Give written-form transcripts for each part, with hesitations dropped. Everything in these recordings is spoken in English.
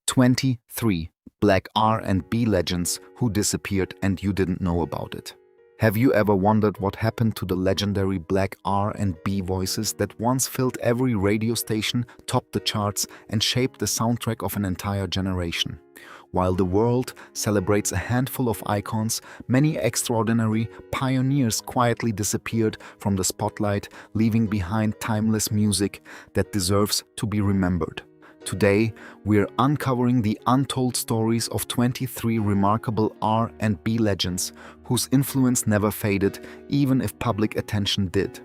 23 Black R&B legends who disappeared and you didn't know about it. Have you ever wondered what happened to the legendary Black R&B voices that once filled every radio station, topped the charts, and shaped the soundtrack of an entire generation? While the world celebrates a handful of icons, many extraordinary pioneers quietly disappeared from the spotlight, leaving behind timeless music that deserves to be remembered. Today, we're uncovering the untold stories of 23 remarkable R&B legends whose influence never faded, even if public attention did.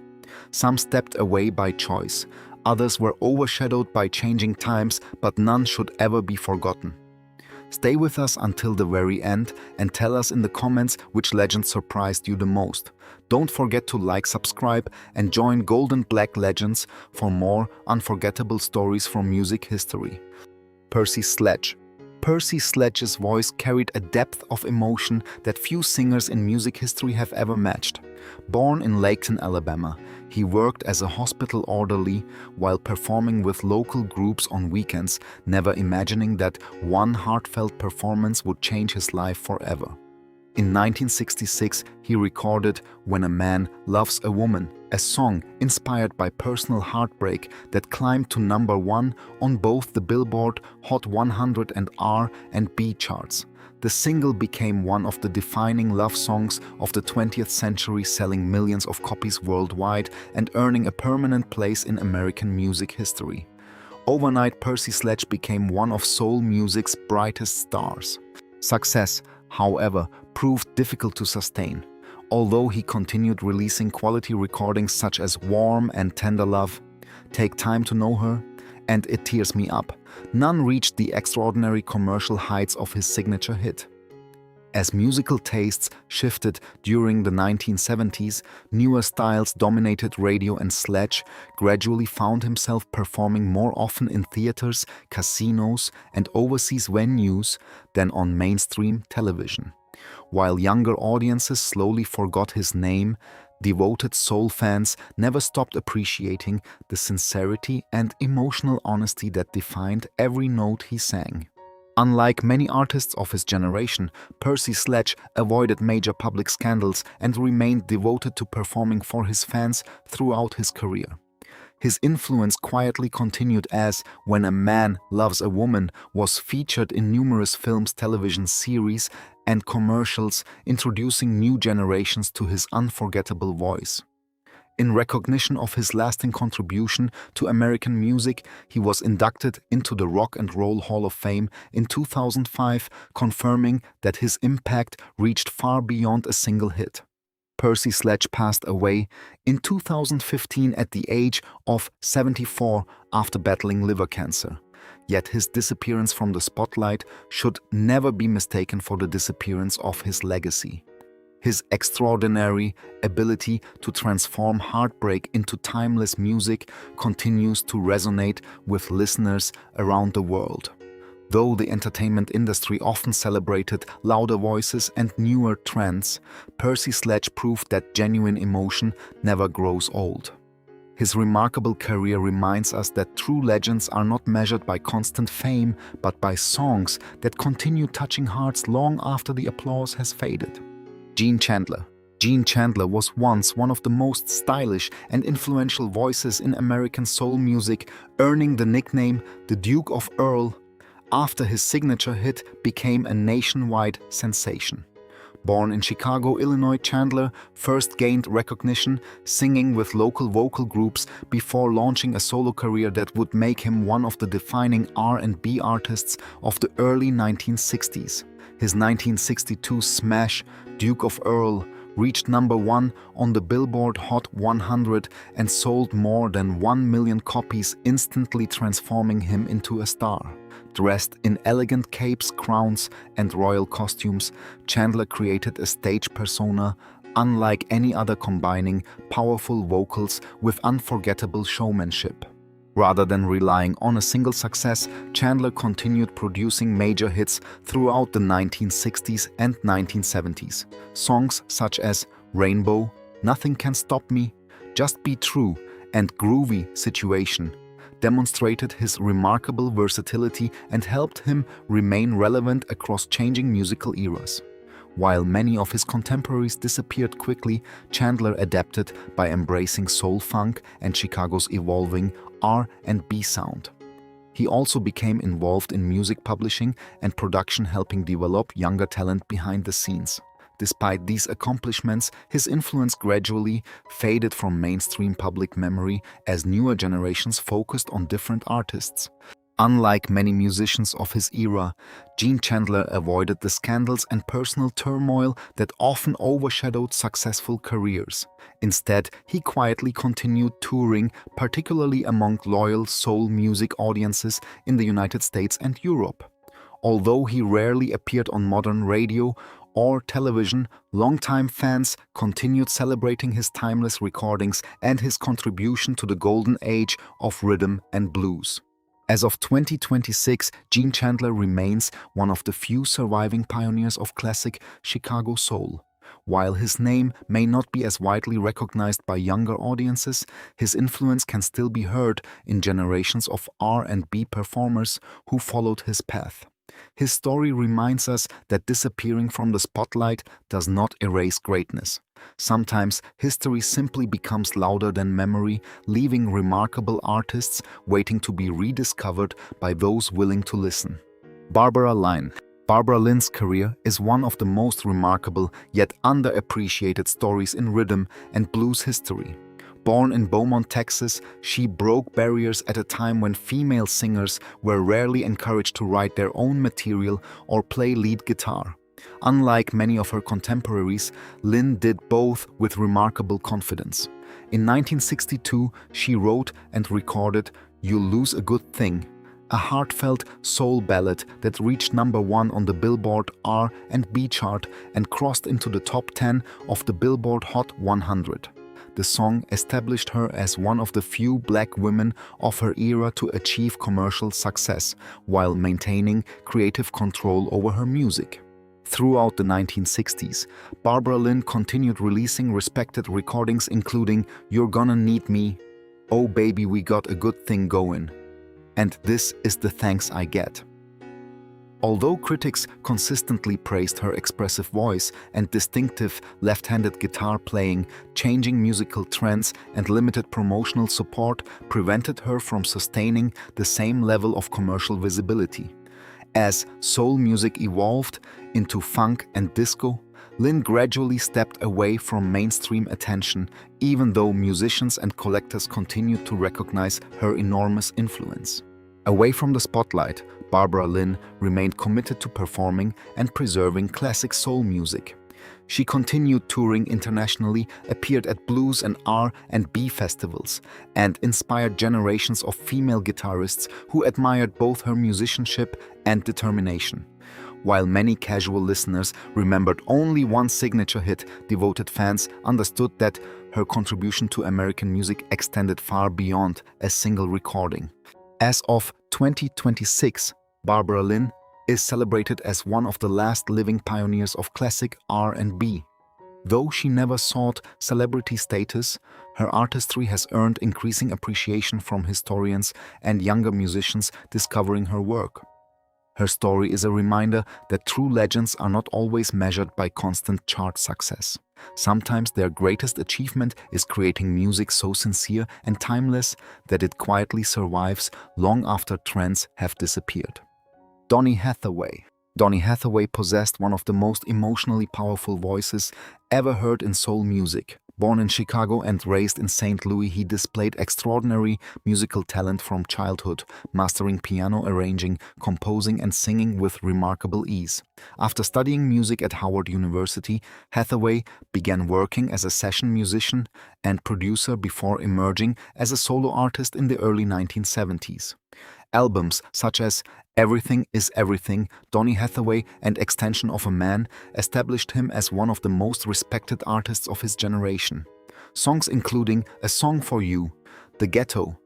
Some stepped away by choice, others were overshadowed by changing times, but none should ever be forgotten. Stay with us until the very end and tell us in the comments which legend surprised you the most. Don't forget to like, subscribe, and join Golden Black Legends for more unforgettable stories from music history. Percy Sledge. Percy Sledge's voice carried a depth of emotion that few singers in music history have ever matched. Born in Laketon, Alabama, he worked as a hospital orderly while performing with local groups on weekends, never imagining that one heartfelt performance would change his life forever. In 1966, he recorded "When a Man Loves a Woman," a song inspired by personal heartbreak that climbed to #1 on both the Billboard Hot 100 and R&B charts. The single became one of the defining love songs of the 20th century, selling millions of copies worldwide and earning a permanent place in American music history. Overnight, Percy Sledge became one of soul music's brightest stars. Success, however, proved difficult to sustain. Although he continued releasing quality recordings such as "Warm" and "Tender Love," "Take Time to Know Her," and "It Tears Me Up," none reached the extraordinary commercial heights of his signature hit. As musical tastes shifted during the 1970s, newer styles dominated radio, and Sledge gradually found himself performing more often in theaters, casinos, and overseas venues than on mainstream television. While younger audiences slowly forgot his name, devoted soul fans never stopped appreciating the sincerity and emotional honesty that defined every note he sang. Unlike many artists of his generation, Percy Sledge avoided major public scandals and remained devoted to performing for his fans throughout his career. His influence quietly continued as "When a Man Loves a Woman" was featured in numerous films, television series, and commercials, introducing new generations to his unforgettable voice. In recognition of his lasting contribution to American music, he was inducted into the Rock and Roll Hall of Fame in 2005, confirming that his impact reached far beyond a single hit. Percy Sledge passed away in 2015 at the age of 74 after battling liver cancer. Yet his disappearance from the spotlight should never be mistaken for the disappearance of his legacy. His extraordinary ability to transform heartbreak into timeless music continues to resonate with listeners around the world. Though the entertainment industry often celebrated louder voices and newer trends, Percy Sledge proved that genuine emotion never grows old. His remarkable career reminds us that true legends are not measured by constant fame, but by songs that continue touching hearts long after the applause has faded. Gene Chandler. Gene Chandler was once one of the most stylish and influential voices in American soul music, earning the nickname the Duke of Earl after his signature hit became a nationwide sensation. Born in Chicago, Illinois, Chandler first gained recognition singing with local vocal groups before launching a solo career that would make him one of the defining R&B artists of the early 1960s. His 1962 smash, "Duke of Earl," reached #1 on the Billboard Hot 100 and sold more than 1 million copies, instantly transforming him into a star. Dressed in elegant capes, crowns, and royal costumes, Chandler created a stage persona unlike any other, combining powerful vocals with unforgettable showmanship. Rather than relying on a single success, Chandler continued producing major hits throughout the 1960s and 1970s. Songs such as "Rainbow," "Nothing Can Stop Me," "Just Be True," and "Groovy Situation" demonstrated his remarkable versatility and helped him remain relevant across changing musical eras. While many of his contemporaries disappeared quickly, Chandler adapted by embracing soul funk and Chicago's evolving R&B sound. He also became involved in music publishing and production, helping develop younger talent behind the scenes. Despite these accomplishments, his influence gradually faded from mainstream public memory as newer generations focused on different artists. Unlike many musicians of his era, Gene Chandler avoided the scandals and personal turmoil that often overshadowed successful careers. Instead, he quietly continued touring, particularly among loyal soul music audiences in the United States and Europe. Although he rarely appeared on modern radio or television, longtime fans continued celebrating his timeless recordings and his contribution to the golden age of rhythm and blues. As of 2026, Gene Chandler remains one of the few surviving pioneers of classic Chicago soul. While his name may not be as widely recognized by younger audiences, his influence can still be heard in generations of R&B performers who followed his path. His story reminds us that disappearing from the spotlight does not erase greatness. Sometimes history simply becomes louder than memory, leaving remarkable artists waiting to be rediscovered by those willing to listen. Barbara Lynn. Barbara Lynn's career is one of the most remarkable yet underappreciated stories in rhythm and blues history. Born in Beaumont, Texas, she broke barriers at a time when female singers were rarely encouraged to write their own material or play lead guitar. Unlike many of her contemporaries, Lynn did both with remarkable confidence. In 1962, she wrote and recorded "You'll Lose a Good Thing," a heartfelt soul ballad that reached #1 on the Billboard R&B chart and crossed into the top 10 of the Billboard Hot 100. The song established her as one of the few black women of her era to achieve commercial success while maintaining creative control over her music. Throughout the 1960s, Barbara Lynn continued releasing respected recordings including "You're Gonna Need Me," "Oh Baby We Got a Good Thing Goin'," and "This Is the Thanks I Get." Although critics consistently praised her expressive voice and distinctive left-handed guitar playing, changing musical trends and limited promotional support prevented her from sustaining the same level of commercial visibility. As soul music evolved into funk and disco, Lynn gradually stepped away from mainstream attention, even though musicians and collectors continued to recognize her enormous influence. Away from the spotlight, Barbara Lynn remained committed to performing and preserving classic soul music. She continued touring internationally, appeared at blues and R&B festivals, and inspired generations of female guitarists who admired both her musicianship and determination. While many casual listeners remembered only one signature hit, devoted fans understood that her contribution to American music extended far beyond a single recording. As of 2026, Barbara Lynn is celebrated as one of the last living pioneers of classic R&B. Though she never sought celebrity status, her artistry has earned increasing appreciation from historians and younger musicians discovering her work. Her story is a reminder that true legends are not always measured by constant chart success. Sometimes their greatest achievement is creating music so sincere and timeless that it quietly survives long after trends have disappeared. Donny Hathaway. Donny Hathaway possessed one of the most emotionally powerful voices ever heard in soul music. Born in Chicago and raised in St. Louis, he displayed extraordinary musical talent from childhood, mastering piano, arranging, composing, and singing with remarkable ease. After studying music at Howard University, Hathaway began working as a session musician and producer before emerging as a solo artist in the early 1970s. Albums such as "Everything is Everything," "Donny Hathaway," and "Extension of a Man" established him as one of the most respected artists of his generation. Songs including "A Song for You," "The Ghetto,"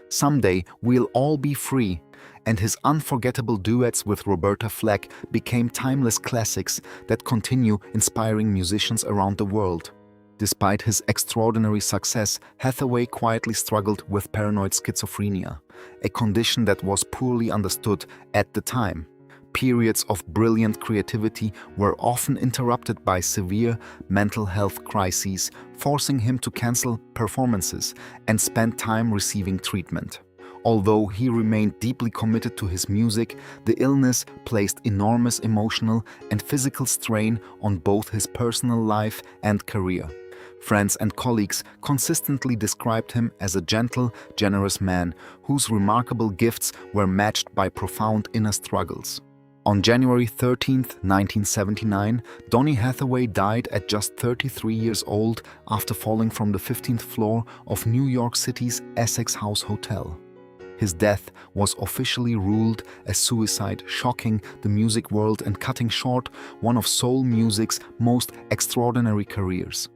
"Someday We'll All Be Free," and his unforgettable duets with Roberta Flack became timeless classics that continue inspiring musicians around the world. Despite his extraordinary success, Hathaway quietly struggled with paranoid schizophrenia, a condition that was poorly understood at the time. Periods of brilliant creativity were often interrupted by severe mental health crises, forcing him to cancel performances and spend time receiving treatment. Although he remained deeply committed to his music, the illness placed enormous emotional and physical strain on both his personal life and career. Friends and colleagues consistently described him as a gentle, generous man whose remarkable gifts were matched by profound inner struggles. On January 13, 1979, Donny Hathaway died at just 33 years old after falling from the 15th floor of New York City's Essex House Hotel. His death was officially ruled a suicide, shocking the music world and cutting short one of soul music's most extraordinary careers.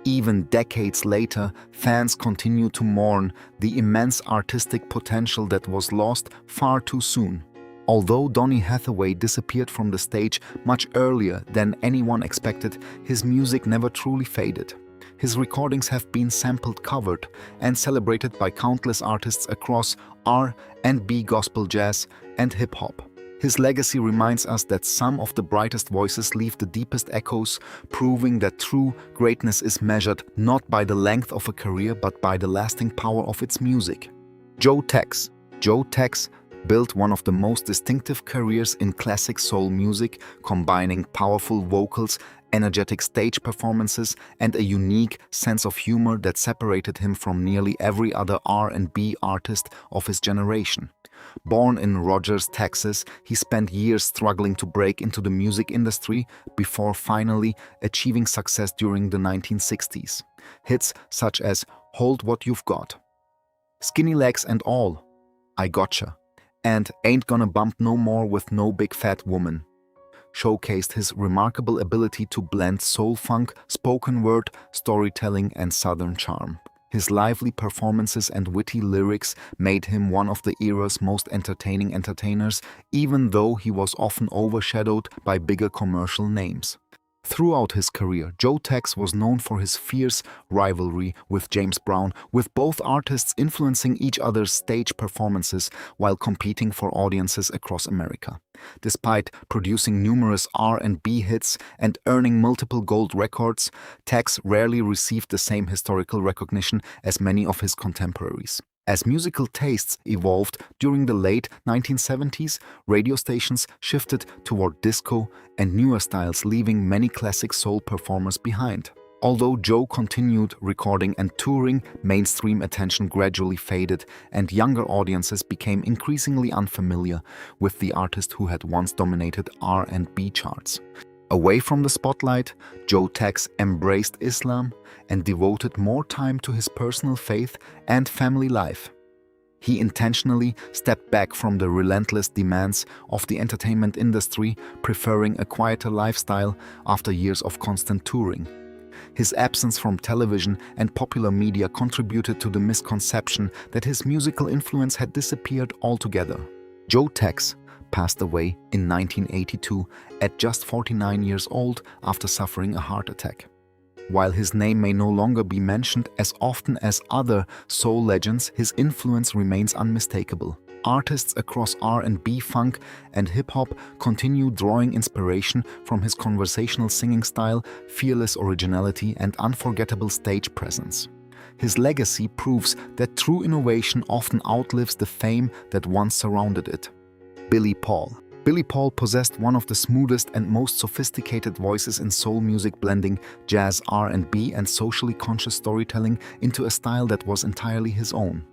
Even decades later, fans continue to mourn the immense artistic potential that was lost far too soon. Although Donny Hathaway disappeared from the stage much earlier than anyone expected, his music never truly faded. His recordings have been sampled, covered, and celebrated by countless artists across R&B, gospel, jazz, and hip-hop. His legacy reminds us that some of the brightest voices leave the deepest echoes, proving that true greatness is measured not by the length of a career but by the lasting power of its music. Joe Tex built one of the most distinctive careers in classic soul music, combining powerful vocals, energetic stage performances, and a unique sense of humor that separated him from nearly every other R&B artist of his generation. Born in Rogers, Texas, he spent years struggling to break into the music industry before finally achieving success during the 1960s. Hits such as Hold What You've Got, Skinny Legs and All, I Gotcha, and Ain't Gonna Bump No More with No Big Fat Woman showcased his remarkable ability to blend soul-funk, spoken word, storytelling, and southern charm. His lively performances and witty lyrics made him one of the era's most entertaining entertainers, even though he was often overshadowed by bigger commercial names. Throughout his career, Joe Tex was known for his fierce rivalry with James Brown, with both artists influencing each other's stage performances while competing for audiences across America. Despite producing numerous R&B hits and earning multiple gold records, Tex rarely received the same historical recognition as many of his contemporaries. As musical tastes evolved during the late 1970s, radio stations shifted toward disco and newer styles, leaving many classic soul performers behind. Although Joe continued recording and touring, mainstream attention gradually faded and younger audiences became increasingly unfamiliar with the artist who had once dominated R&B charts. Away from the spotlight, Joe Tex embraced Islam and devoted more time to his personal faith and family life. He intentionally stepped back from the relentless demands of the entertainment industry, preferring a quieter lifestyle after years of constant touring. His absence from television and popular media contributed to the misconception that his musical influence had disappeared altogether. Joe Tex passed away in 1982 at just 49 years old after suffering a heart attack. While his name may no longer be mentioned as often as other soul legends, his influence remains unmistakable. Artists across R&B, funk, and hip-hop continue drawing inspiration from his conversational singing style, fearless originality, and unforgettable stage presence. His legacy proves that true innovation often outlives the fame that once surrounded it. Billy Paul. Billy Paul possessed one of the smoothest and most sophisticated voices in soul music, blending jazz, R&B, and socially conscious storytelling into a style that was entirely his own.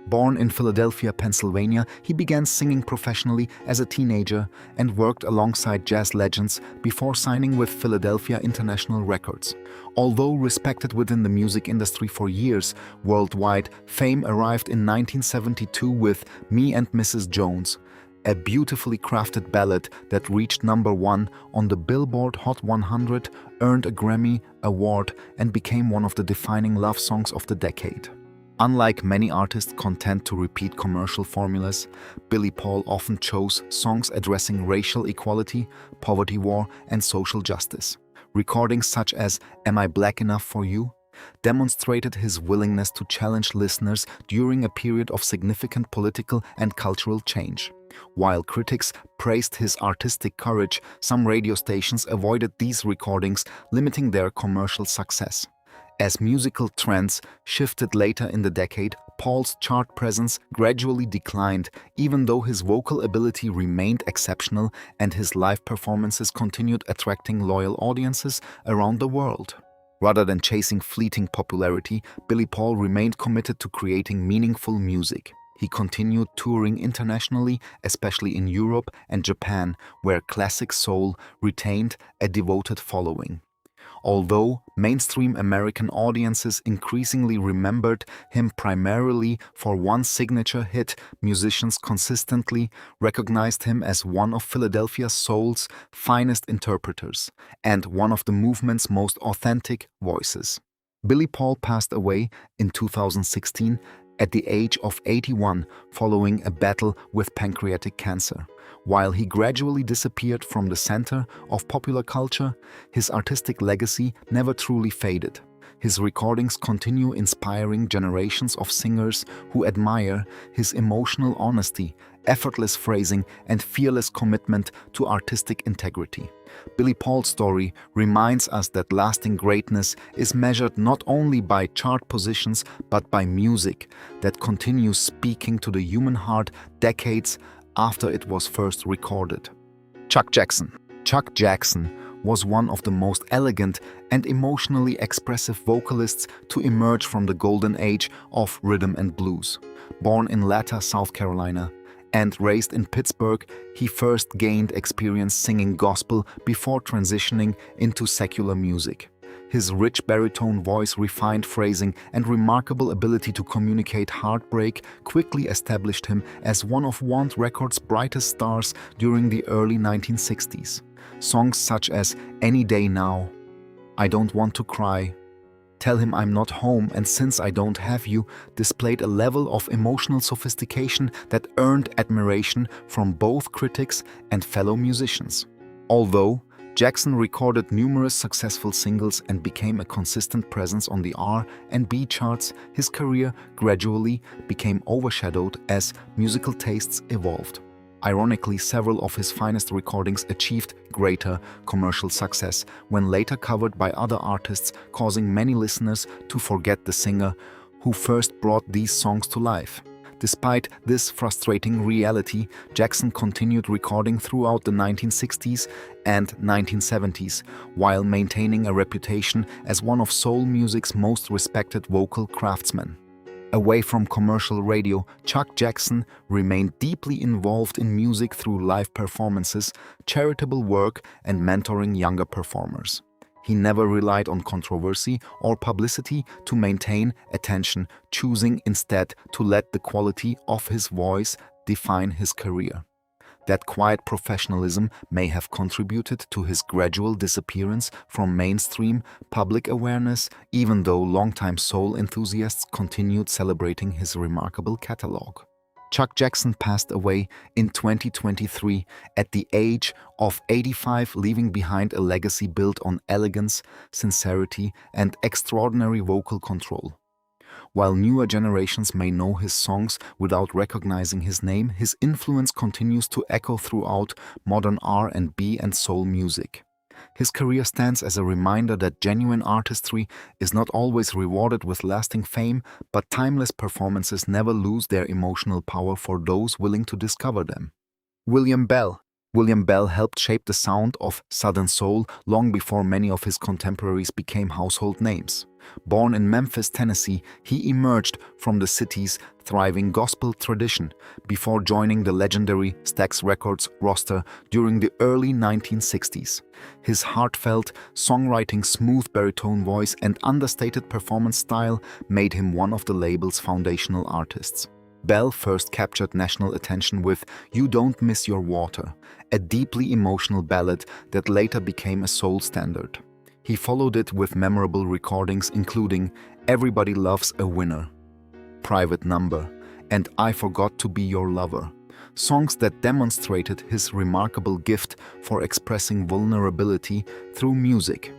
Born in Philadelphia, Pennsylvania, he began singing professionally as a teenager and worked alongside jazz legends before signing with Philadelphia International Records. Although respected within the music industry for years, worldwide fame arrived in 1972 with Me and Mrs. Jones, a beautifully crafted ballad that reached #1 on the Billboard Hot 100, earned a Grammy Award, and became one of the defining love songs of the decade. Unlike many artists content to repeat commercial formulas, Billy Paul often chose songs addressing racial equality, poverty war, and social justice. Recordings such as Am I Black Enough for You demonstrated his willingness to challenge listeners during a period of significant political and cultural change. While critics praised his artistic courage, some radio stations avoided these recordings, limiting their commercial success. As musical trends shifted later in the decade, Paul's chart presence gradually declined, even though his vocal ability remained exceptional and his live performances continued attracting loyal audiences around the world. Rather than chasing fleeting popularity, Billy Paul remained committed to creating meaningful music. He continued touring internationally, especially in Europe and Japan, where classic soul retained a devoted following. Although mainstream American audiences increasingly remembered him primarily for one signature hit, musicians consistently recognized him as one of Philadelphia soul's finest interpreters and one of the movement's most authentic voices. Billy Paul passed away in 2016 at the age of 81 following a battle with pancreatic cancer. While he gradually disappeared from the center of popular culture, his artistic legacy never truly faded. His recordings continue inspiring generations of singers who admire his emotional honesty, effortless phrasing, and fearless commitment to artistic integrity. Billy Paul's story reminds us that lasting greatness is measured not only by chart positions but by music that continues speaking to the human heart decades after it was first recorded. Chuck Jackson. Chuck Jackson was one of the most elegant and emotionally expressive vocalists to emerge from the golden age of rhythm and blues. Born in Latta, South Carolina, and raised in Pittsburgh, he first gained experience singing gospel before transitioning into secular music. His rich baritone voice, refined phrasing, and remarkable ability to communicate heartbreak quickly established him as one of Want Records' brightest stars during the early 1960s. Songs such as Any Day Now, I Don't Want to Cry, Tell Him I'm Not Home, and Since I Don't Have You displayed a level of emotional sophistication that earned admiration from both critics and fellow musicians. Although Jackson recorded numerous successful singles and became a consistent presence on the R&B charts, his career gradually became overshadowed as musical tastes evolved. Ironically, several of his finest recordings achieved greater commercial success when later covered by other artists, causing many listeners to forget the singer who first brought these songs to life. Despite this frustrating reality, Jackson continued recording throughout the 1960s and 1970s, while maintaining a reputation as one of soul music's most respected vocal craftsmen. Away from commercial radio, Chuck Jackson remained deeply involved in music through live performances, charitable work, and mentoring younger performers. He never relied on controversy or publicity to maintain attention, choosing instead to let the quality of his voice define his career. That quiet professionalism may have contributed to his gradual disappearance from mainstream public awareness, even though longtime soul enthusiasts continued celebrating his remarkable catalog. Chuck Jackson passed away in 2023 at the age of 85, leaving behind a legacy built on elegance, sincerity, and extraordinary vocal control. While newer generations may know his songs without recognizing his name, his influence continues to echo throughout modern R&B and soul music. His career stands as a reminder that genuine artistry is not always rewarded with lasting fame, but timeless performances never lose their emotional power for those willing to discover them. William Bell. William Bell helped shape the sound of Southern soul long before many of his contemporaries became household names. Born in Memphis, Tennessee, he emerged from the city's thriving gospel tradition before joining the legendary Stax Records roster during the early 1960s. His heartfelt, songwriting, smooth baritone voice, and understated performance style made him one of the label's foundational artists. Bell first captured national attention with You Don't Miss Your Water, a deeply emotional ballad that later became a soul standard. He followed it with memorable recordings including Everybody Loves a Winner, Private Number, and I Forgot to Be Your Lover, songs that demonstrated his remarkable gift for expressing vulnerability through music.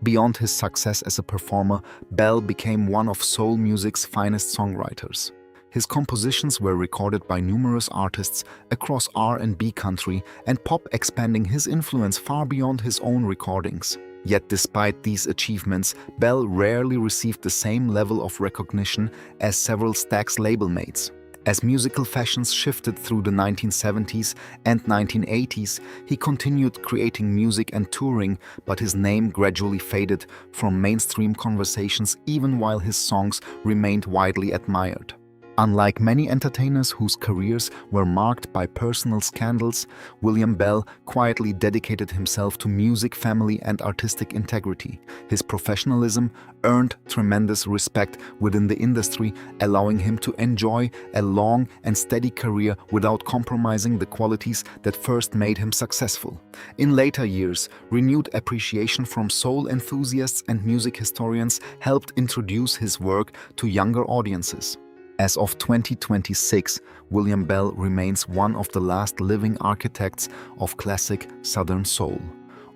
Beyond his success as a performer, Bell became one of soul music's finest songwriters. His compositions were recorded by numerous artists across R&B country and pop, expanding his influence far beyond his own recordings. Yet despite these achievements, Bell rarely received the same level of recognition as several Stax label mates. As musical fashions shifted through the 1970s and 1980s, he continued creating music and touring, but his name gradually faded from mainstream conversations even while his songs remained widely admired. Unlike many entertainers whose careers were marked by personal scandals, William Bell quietly dedicated himself to music, family, and artistic integrity. His professionalism earned tremendous respect within the industry, allowing him to enjoy a long and steady career without compromising the qualities that first made him successful. In later years, renewed appreciation from soul enthusiasts and music historians helped introduce his work to younger audiences. As of 2026, William Bell remains one of the last living architects of classic Southern soul.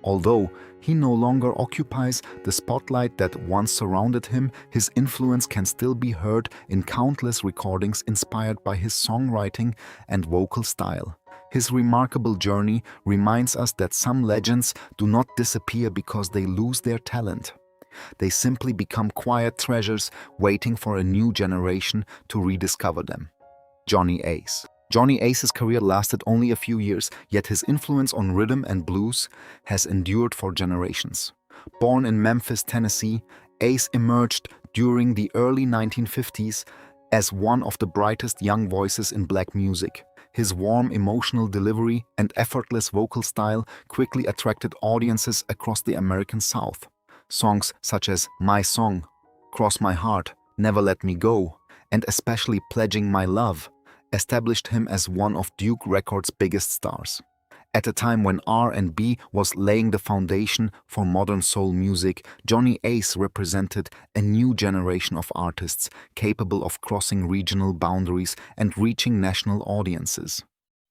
Although he no longer occupies the spotlight that once surrounded him, his influence can still be heard in countless recordings inspired by his songwriting and vocal style. His remarkable journey reminds us that some legends do not disappear because they lose their talent. They simply become quiet treasures waiting for a new generation to rediscover them. Johnny Ace. Johnny Ace's career lasted only a few years, yet his influence on rhythm and blues has endured for generations. Born in Memphis, Tennessee, Ace emerged during the early 1950s as one of the brightest young voices in black music. His warm, emotional delivery and effortless vocal style quickly attracted audiences across the American South. Songs such as My Song, Cross My Heart, Never Let Me Go, and especially Pledging My Love established him as one of Duke Records' biggest stars. At a time when R&B was laying the foundation for modern soul music, Johnny Ace represented a new generation of artists capable of crossing regional boundaries and reaching national audiences.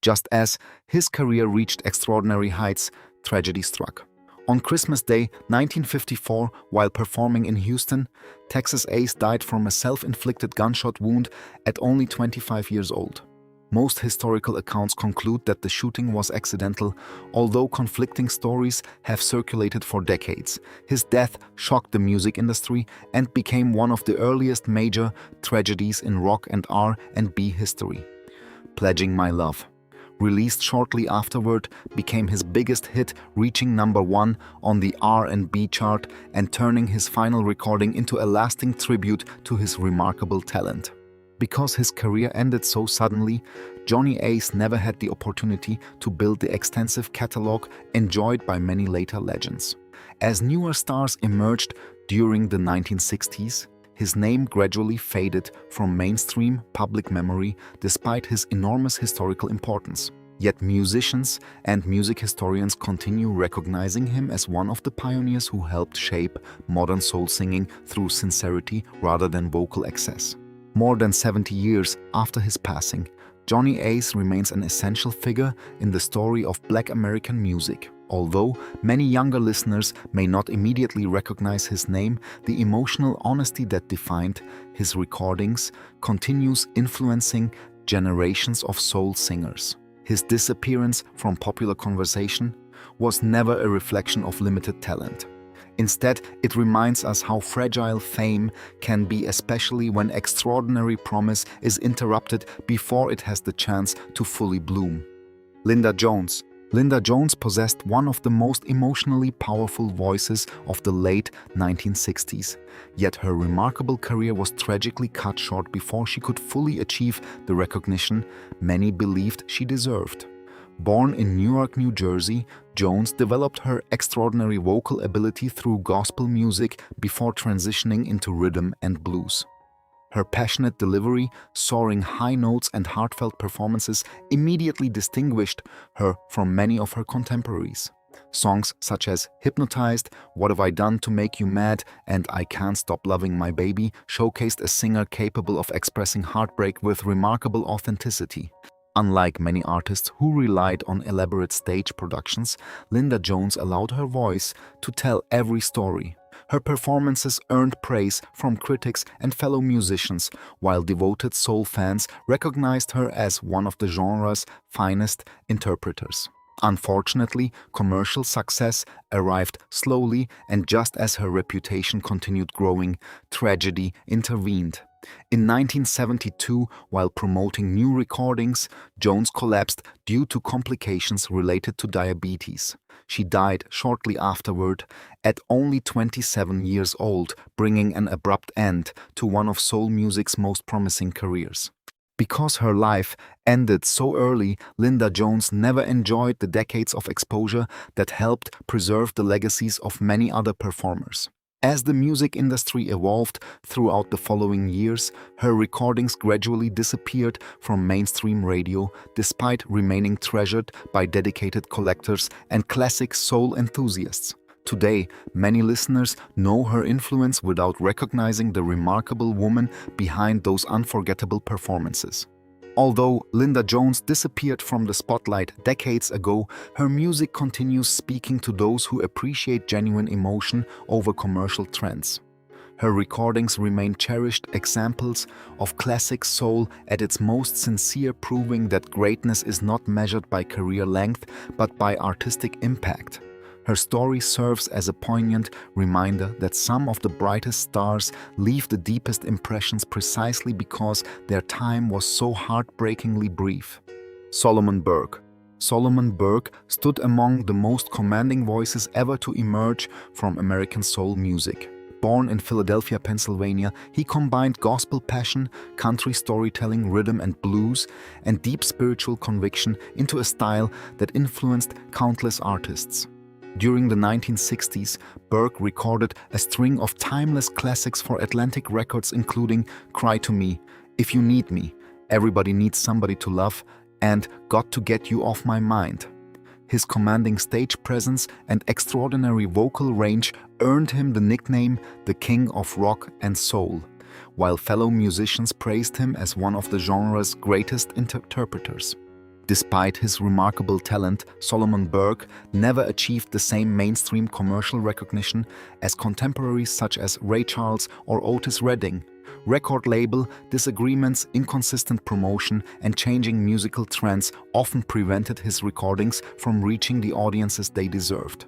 Just as his career reached extraordinary heights, tragedy struck. On Christmas Day, 1954, while performing in Houston, Texas Ace died from a self-inflicted gunshot wound at only 25 years old. Most historical accounts conclude that the shooting was accidental, although conflicting stories have circulated for decades. His death shocked the music industry and became one of the earliest major tragedies in rock and R&B history. Pledging My Love, released shortly afterward, became his biggest hit, reaching #1 on the R&B chart and turning his final recording into a lasting tribute to his remarkable talent. Because his career ended so suddenly, Johnny Ace never had the opportunity to build the extensive catalog enjoyed by many later legends. As newer stars emerged during the 1960s, his name gradually faded from mainstream public memory despite his enormous historical importance. Yet musicians and music historians continue recognizing him as one of the pioneers who helped shape modern soul singing through sincerity rather than vocal excess. More than 70 years after his passing, Johnny Ace remains an essential figure in the story of Black American music. Although many younger listeners may not immediately recognize his name, the emotional honesty that defined his recordings continues influencing generations of soul singers. His disappearance from popular conversation was never a reflection of limited talent. Instead, it reminds us how fragile fame can be, especially when extraordinary promise is interrupted before it has the chance to fully bloom. Linda Jones. Linda Jones possessed one of the most emotionally powerful voices of the late 1960s, yet her remarkable career was tragically cut short before she could fully achieve the recognition many believed she deserved. Born in Newark, New Jersey, Jones developed her extraordinary vocal ability through gospel music before transitioning into rhythm and blues. Her passionate delivery, soaring high notes and heartfelt performances immediately distinguished her from many of her contemporaries. Songs such as Hypnotized, What Have I Done to Make You Mad, and I Can't Stop Loving My Baby showcased a singer capable of expressing heartbreak with remarkable authenticity. Unlike many artists who relied on elaborate stage productions, Linda Jones allowed her voice to tell every story. Her performances earned praise from critics and fellow musicians, while devoted soul fans recognized her as one of the genre's finest interpreters. Unfortunately, commercial success arrived slowly, and just as her reputation continued growing, tragedy intervened. In 1972, while promoting new recordings, Jones collapsed due to complications related to diabetes. She died shortly afterward, at only 27 years old, bringing an abrupt end to one of soul music's most promising careers. Because her life ended so early, Linda Jones never enjoyed the decades of exposure that helped preserve the legacies of many other performers. As the music industry evolved throughout the following years, her recordings gradually disappeared from mainstream radio, despite remaining treasured by dedicated collectors and classic soul enthusiasts. Today, many listeners know her influence without recognizing the remarkable woman behind those unforgettable performances. Although Linda Jones disappeared from the spotlight decades ago, her music continues speaking to those who appreciate genuine emotion over commercial trends. Her recordings remain cherished examples of classic soul at its most sincere, proving that greatness is not measured by career length but by artistic impact. Her story serves as a poignant reminder that some of the brightest stars leave the deepest impressions precisely because their time was so heartbreakingly brief. Solomon Burke. Solomon Burke stood among the most commanding voices ever to emerge from American soul music. Born in Philadelphia, Pennsylvania, he combined gospel passion, country storytelling, rhythm and blues, and deep spiritual conviction into a style that influenced countless artists. During the 1960s, Burke recorded a string of timeless classics for Atlantic Records, including Cry to Me, If You Need Me, Everybody Needs Somebody to Love, and Got to Get You Off My Mind. His commanding stage presence and extraordinary vocal range earned him the nickname the King of Rock and Soul, while fellow musicians praised him as one of the genre's greatest interpreters. Despite his remarkable talent, Solomon Burke never achieved the same mainstream commercial recognition as contemporaries such as Ray Charles or Otis Redding. Record label disagreements, inconsistent promotion, and changing musical trends often prevented his recordings from reaching the audiences they deserved.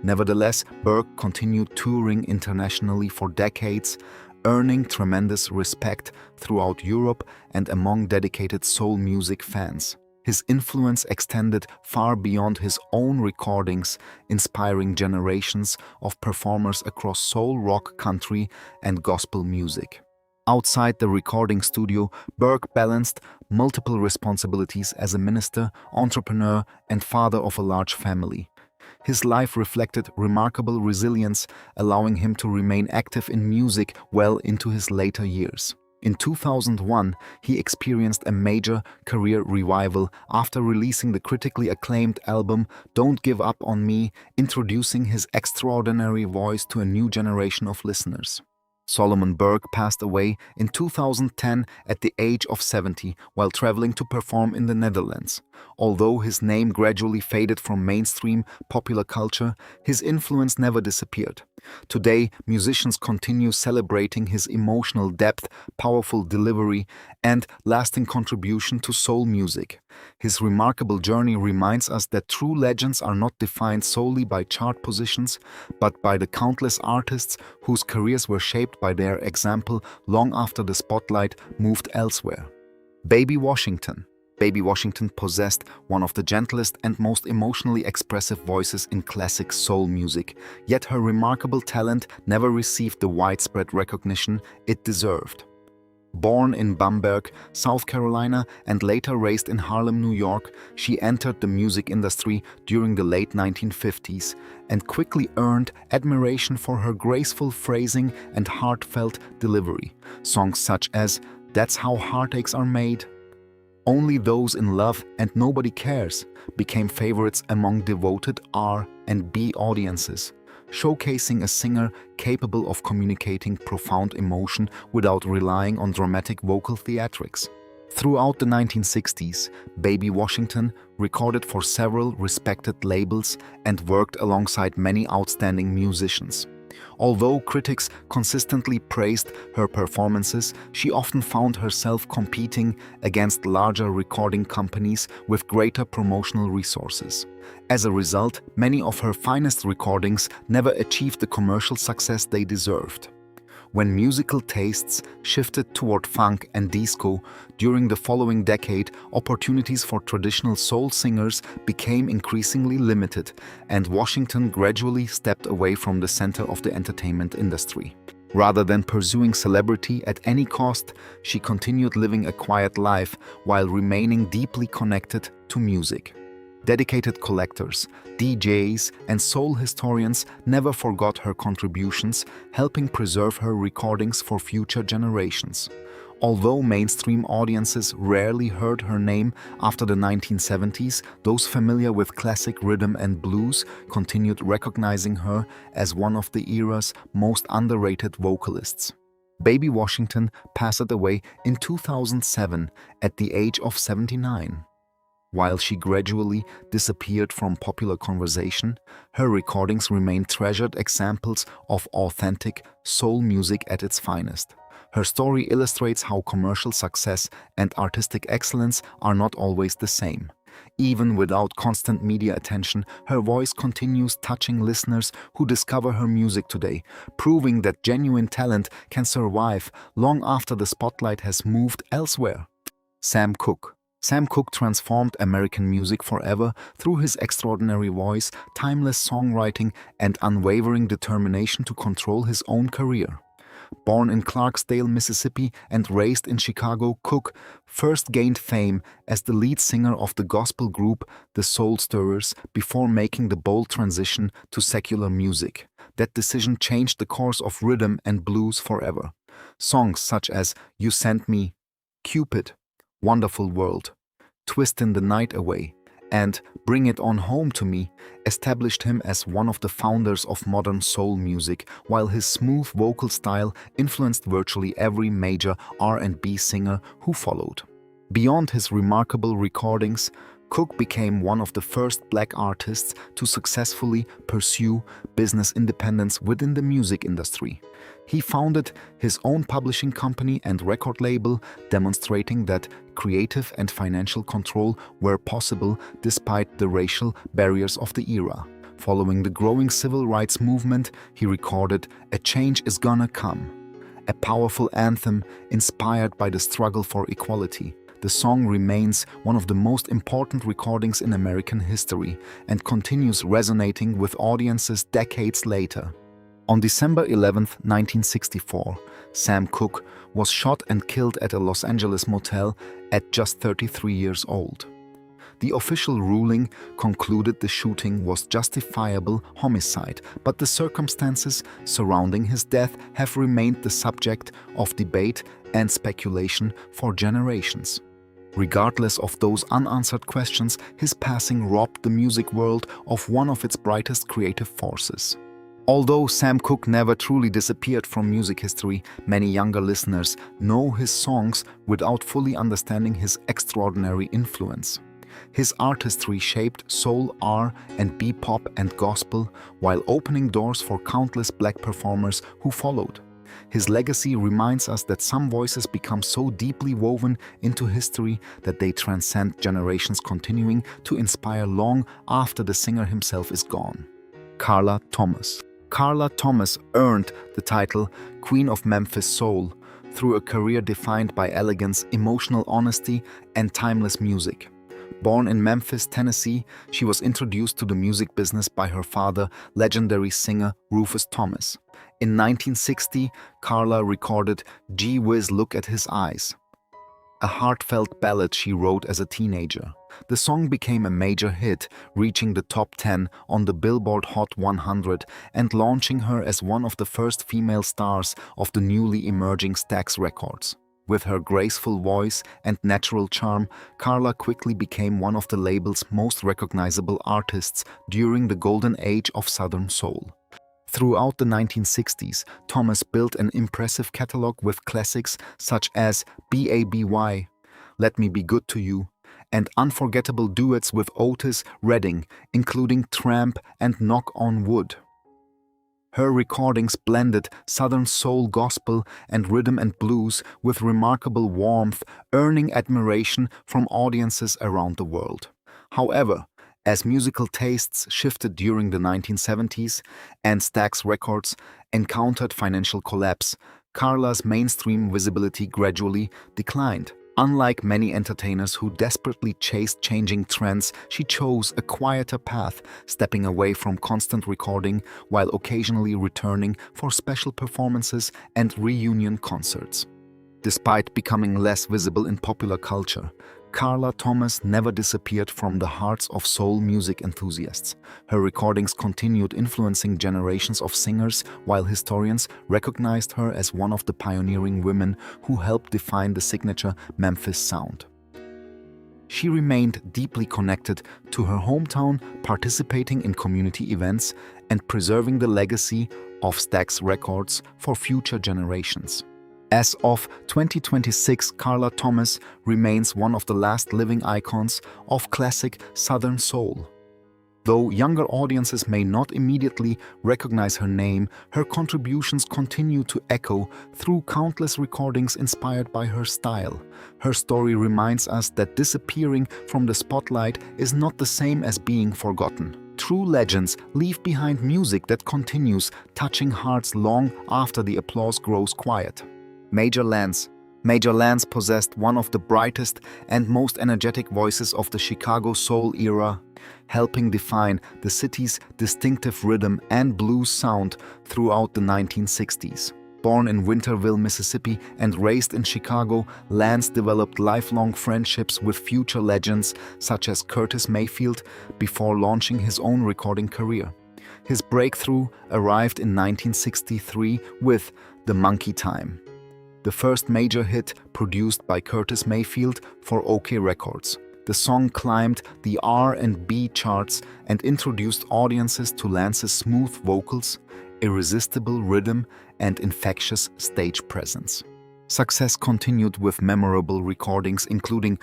Nevertheless, Burke continued touring internationally for decades, earning tremendous respect throughout Europe and among dedicated soul music fans. His influence extended far beyond his own recordings, inspiring generations of performers across soul, rock, country, and gospel music. Outside the recording studio, Burke balanced multiple responsibilities as a minister, entrepreneur, and father of a large family. His life reflected remarkable resilience, allowing him to remain active in music well into his later years. In 2001, he experienced a major career revival after releasing the critically acclaimed album Don't Give Up on Me, introducing his extraordinary voice to a new generation of listeners. Solomon Burke passed away in 2010 at the age of 70 while traveling to perform in the Netherlands. Although his name gradually faded from mainstream popular culture, his influence never disappeared. Today, musicians continue celebrating his emotional depth, powerful delivery, and lasting contribution to soul music. His remarkable journey reminds us that true legends are not defined solely by chart positions, but by the countless artists whose careers were shaped by their example long after the spotlight moved elsewhere. Baby Washington. Baby Washington possessed one of the gentlest and most emotionally expressive voices in classic soul music, yet her remarkable talent never received the widespread recognition it deserved. Born in Bamberg, South Carolina, and later raised in Harlem, New York, she entered the music industry during the late 1950s and quickly earned admiration for her graceful phrasing and heartfelt delivery. Songs such as That's How Heartaches Are Made, Only Those in Love and Nobody Cares became favorites among devoted R&B audiences, showcasing a singer capable of communicating profound emotion without relying on dramatic vocal theatrics. Throughout the 1960s, Baby Washington recorded for several respected labels and worked alongside many outstanding musicians. Although critics consistently praised her performances, she often found herself competing against larger recording companies with greater promotional resources. As a result, many of her finest recordings never achieved the commercial success they deserved. When musical tastes shifted toward funk and disco during the following decade, opportunities for traditional soul singers became increasingly limited, and Washington gradually stepped away from the center of the entertainment industry. Rather than pursuing celebrity at any cost, she continued living a quiet life while remaining deeply connected to music. Dedicated collectors, DJs, and soul historians never forgot her contributions, helping preserve her recordings for future generations. Although mainstream audiences rarely heard her name after the 1970s, those familiar with classic rhythm and blues continued recognizing her as one of the era's most underrated vocalists. Baby Washington passed away in 2007 at the age of 79. While she gradually disappeared from popular conversation, her recordings remain treasured examples of authentic soul music at its finest. Her story illustrates how commercial success and artistic excellence are not always the same. Even without constant media attention, her voice continues touching listeners who discover her music today, proving that genuine talent can survive long after the spotlight has moved elsewhere. Sam Cooke. Sam Cooke transformed American music forever through his extraordinary voice, timeless songwriting, and unwavering determination to control his own career. Born in Clarksdale, Mississippi, and raised in Chicago, Cooke first gained fame as the lead singer of the gospel group The Soul Stirrers before making the bold transition to secular music. That decision changed the course of rhythm and blues forever. Songs such as You Sent Me, Cupid, Wonderful World, Twistin' the Night Away, and Bring It On Home to Me established him as one of the founders of modern soul music, while his smooth vocal style influenced virtually every major R&B singer who followed. Beyond his remarkable recordings, Cooke became one of the first Black artists to successfully pursue business independence within the music industry. He founded his own publishing company and record label, demonstrating that creative and financial control were possible despite the racial barriers of the era. Following the growing civil rights movement, he recorded A Change Is Gonna Come, a powerful anthem inspired by the struggle for equality. The song remains one of the most important recordings in American history and continues resonating with audiences decades later. On December 11, 1964, Sam Cooke was shot and killed at a Los Angeles motel at just 33 years old. The official ruling concluded the shooting was justifiable homicide, but the circumstances surrounding his death have remained the subject of debate and speculation for generations. Regardless of those unanswered questions, his passing robbed the music world of one of its brightest creative forces. Although Sam Cooke never truly disappeared from music history, many younger listeners know his songs without fully understanding his extraordinary influence. His artistry shaped soul, R&B, pop, and gospel, while opening doors for countless Black performers who followed. His legacy reminds us that some voices become so deeply woven into history that they transcend generations, continuing to inspire long after the singer himself is gone. Carla Thomas. Carla Thomas earned the title Queen of Memphis Soul through a career defined by elegance, emotional honesty, and timeless music. Born in Memphis, Tennessee, she was introduced to the music business by her father, legendary singer Rufus Thomas. In 1960, Carla recorded Gee Whiz Look at His Eyes, a heartfelt ballad she wrote as a teenager. The song became a major hit, reaching the top 10 on the Billboard Hot 100 and launching her as one of the first female stars of the newly emerging Stax Records. With her graceful voice and natural charm, Carla quickly became one of the label's most recognizable artists during the golden age of Southern soul. Throughout the 1960s, Thomas built an impressive catalog with classics such as BABY, Let Me Be Good to You, and unforgettable duets with Otis Redding, including Tramp and Knock on Wood. Her recordings blended Southern soul, gospel, and rhythm and blues with remarkable warmth, earning admiration from audiences around the world. However, as musical tastes shifted during the 1970s and Stax Records encountered financial collapse, Carla's mainstream visibility gradually declined. Unlike many entertainers who desperately chased changing trends, she chose a quieter path, stepping away from constant recording while occasionally returning for special performances and reunion concerts. Despite becoming less visible in popular culture, Carla Thomas never disappeared from the hearts of soul music enthusiasts. Her recordings continued influencing generations of singers, while historians recognized her as one of the pioneering women who helped define the signature Memphis sound. She remained deeply connected to her hometown, participating in community events and preserving the legacy of Stax Records for future generations. As of 2026, Carla Thomas remains one of the last living icons of classic Southern soul. Though younger audiences may not immediately recognize her name, her contributions continue to echo through countless recordings inspired by her style. Her story reminds us that disappearing from the spotlight is not the same as being forgotten. True legends leave behind music that continues, touching hearts long after the applause grows quiet. Major Lance possessed one of the brightest and most energetic voices of the Chicago soul era, helping define the city's distinctive rhythm and blues sound throughout the 1960s. Born in Winterville, Mississippi, and raised in Chicago, Lance developed lifelong friendships with future legends such as Curtis Mayfield before launching his own recording career. His breakthrough arrived in 1963 with The Monkey Time, the first major hit produced by Curtis Mayfield for OK Records. The song climbed the R&B charts and introduced audiences to Lance's smooth vocals, irresistible rhythm, and infectious stage presence. Success continued with memorable recordings including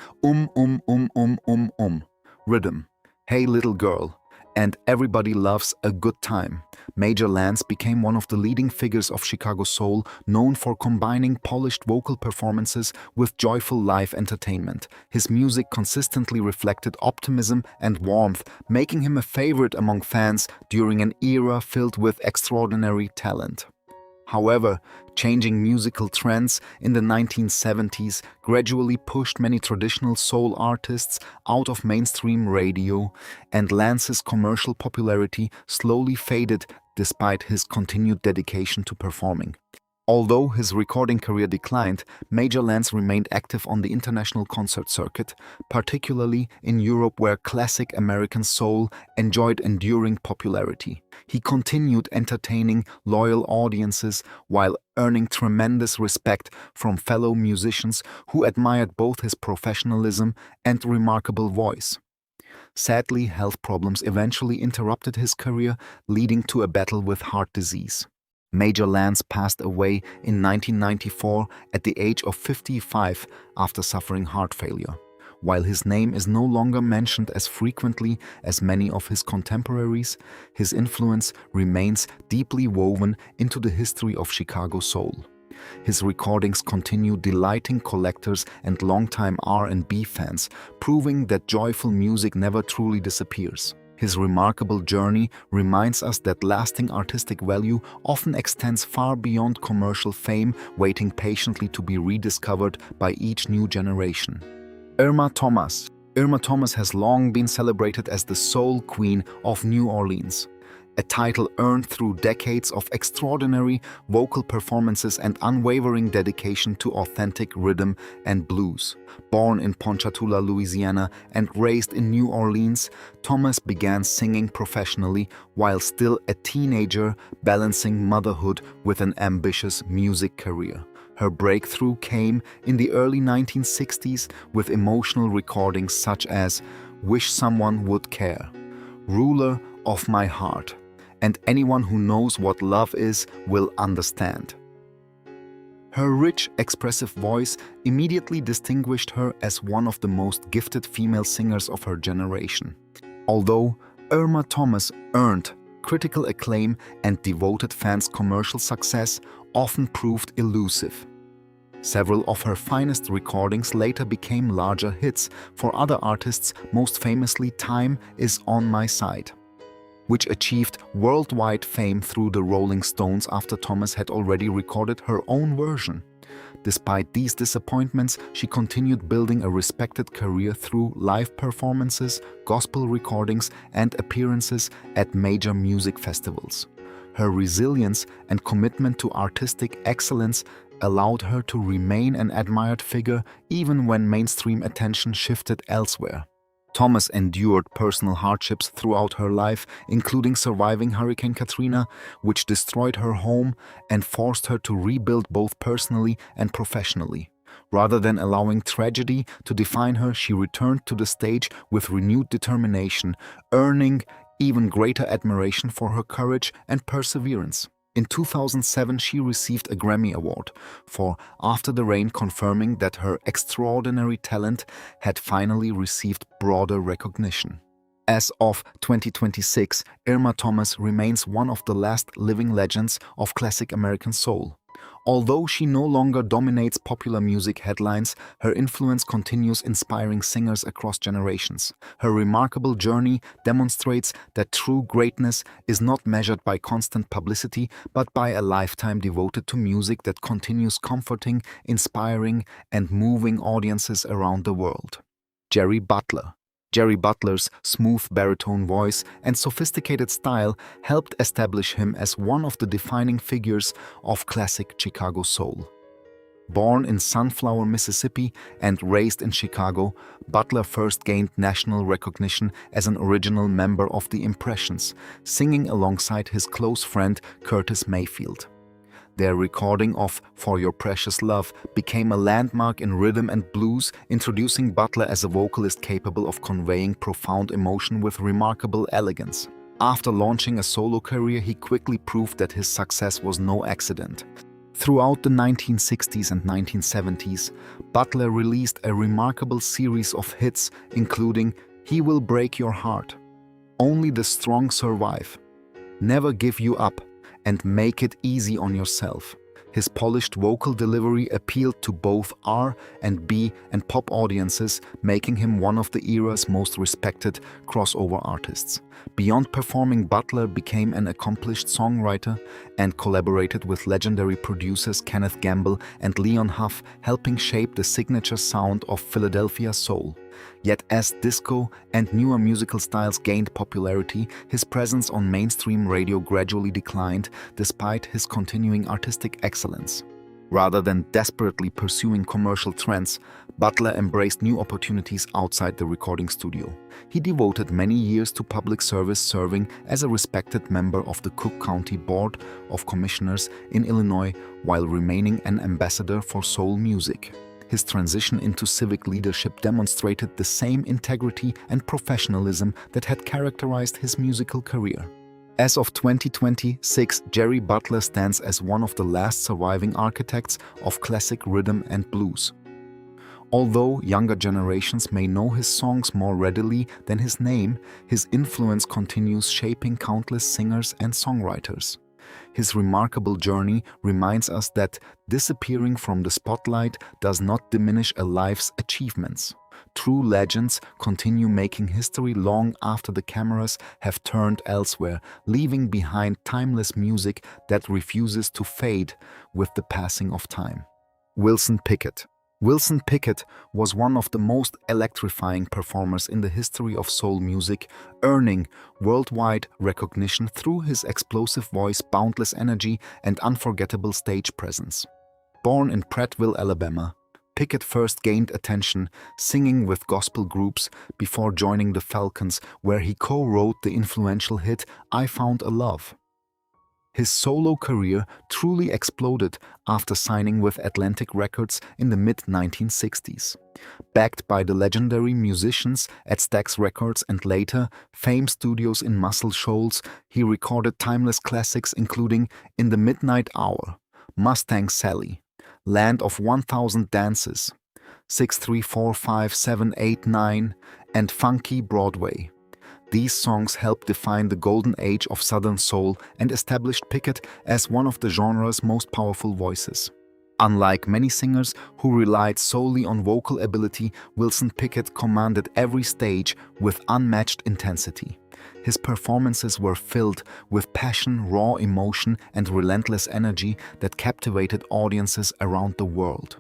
Rhythm, Hey Little Girl, and Everybody Loves a Good Time. Major Lance became one of the leading figures of Chicago soul, known for combining polished vocal performances with joyful live entertainment. His music consistently reflected optimism and warmth, making him a favorite among fans during an era filled with extraordinary talent. However, changing musical trends in the 1970s gradually pushed many traditional soul artists out of mainstream radio, and Lance's commercial popularity slowly faded despite his continued dedication to performing. Although his recording career declined, Major Lance remained active on the international concert circuit, particularly in Europe where classic American soul enjoyed enduring popularity. He continued entertaining loyal audiences while earning tremendous respect from fellow musicians who admired both his professionalism and remarkable voice. Sadly, health problems eventually interrupted his career, leading to a battle with heart disease. Major Lance passed away in 1994 at the age of 55 after suffering heart failure. While his name is no longer mentioned as frequently as many of his contemporaries, his influence remains deeply woven into the history of Chicago soul. His recordings continue delighting collectors and longtime R&B fans, proving that joyful music never truly disappears. His remarkable journey reminds us that lasting artistic value often extends far beyond commercial fame, waiting patiently to be rediscovered by each new generation. Irma Thomas has long been celebrated as the soul queen of New Orleans, a title earned through decades of extraordinary vocal performances and unwavering dedication to authentic rhythm and blues. Born in Ponchatoula, Louisiana, and raised in New Orleans, Thomas began singing professionally while still a teenager, balancing motherhood with an ambitious music career. Her breakthrough came in the early 1960s with emotional recordings such as Wish Someone Would Care, Ruler of My Heart, and Anyone Who Knows What Love Is Will Understand. Her rich, expressive voice immediately distinguished her as one of the most gifted female singers of her generation. Although Irma Thomas earned critical acclaim and devoted fans' commercial success often proved elusive. Several of her finest recordings later became larger hits for other artists, most famously Time Is On My Side, which achieved worldwide fame through the Rolling Stones after Thomas had already recorded her own version. Despite these disappointments, she continued building a respected career through live performances, gospel recordings, and appearances at major music festivals. Her resilience and commitment to artistic excellence allowed her to remain an admired figure even when mainstream attention shifted elsewhere. Thomas endured personal hardships throughout her life, including surviving Hurricane Katrina, which destroyed her home and forced her to rebuild both personally and professionally. Rather than allowing tragedy to define her, she returned to the stage with renewed determination, earning even greater admiration for her courage and perseverance. In 2007, she received a Grammy Award for After the Rain, confirming that her extraordinary talent had finally received broader recognition. As of 2026, Irma Thomas remains one of the last living legends of classic American soul. Although she no longer dominates popular music headlines, her influence continues inspiring singers across generations. Her remarkable journey demonstrates that true greatness is not measured by constant publicity, but by a lifetime devoted to music that continues comforting, inspiring, and moving audiences around the world. Jerry Butler. Jerry Butler's smooth baritone voice and sophisticated style helped establish him as one of the defining figures of classic Chicago soul. Born in Sunflower, Mississippi, and raised in Chicago, Butler first gained national recognition as an original member of the Impressions, singing alongside his close friend Curtis Mayfield. Their recording of For Your Precious Love became a landmark in rhythm and blues, introducing Butler as a vocalist capable of conveying profound emotion with remarkable elegance. After launching a solo career, he quickly proved that his success was no accident. Throughout the 1960s and 1970s, Butler released a remarkable series of hits, including He Will Break Your Heart, Only the Strong Survive, Never Give You Up, and Make It Easy on Yourself. His polished vocal delivery appealed to both R&B and pop audiences, making him one of the era's most respected crossover artists. Beyond performing, Butler became an accomplished songwriter and collaborated with legendary producers Kenneth Gamble and Leon Huff, helping shape the signature sound of Philadelphia soul. Yet as disco and newer musical styles gained popularity, his presence on mainstream radio gradually declined despite his continuing artistic excellence. Rather than desperately pursuing commercial trends, Butler embraced new opportunities outside the recording studio. He devoted many years to public service, serving as a respected member of the Cook County Board of Commissioners in Illinois while remaining an ambassador for soul music. His transition into civic leadership demonstrated the same integrity and professionalism that had characterized his musical career. As of 2026, Jerry Butler stands as one of the last surviving architects of classic rhythm and blues. Although younger generations may know his songs more readily than his name, his influence continues shaping countless singers and songwriters. His remarkable journey reminds us that disappearing from the spotlight does not diminish a life's achievements. True legends continue making history long after the cameras have turned elsewhere, leaving behind timeless music that refuses to fade with the passing of time. Wilson Pickett. Wilson Pickett was one of the most electrifying performers in the history of soul music, earning worldwide recognition through his explosive voice, boundless energy, and unforgettable stage presence. Born in Prattville, Alabama, Pickett first gained attention singing with gospel groups before joining the Falcons, where he co-wrote the influential hit I Found a Love. His solo career truly exploded after signing with Atlantic Records in the mid-1960s. Backed by the legendary musicians at Stax Records and later Fame Studios in Muscle Shoals, he recorded timeless classics including In the Midnight Hour, Mustang Sally, Land of 1000 Dances, 6345789, and Funky Broadway. These songs helped define the golden age of Southern soul and established Pickett as one of the genre's most powerful voices. Unlike many singers who relied solely on vocal ability, Wilson Pickett commanded every stage with unmatched intensity. His performances were filled with passion, raw emotion, and relentless energy that captivated audiences around the world.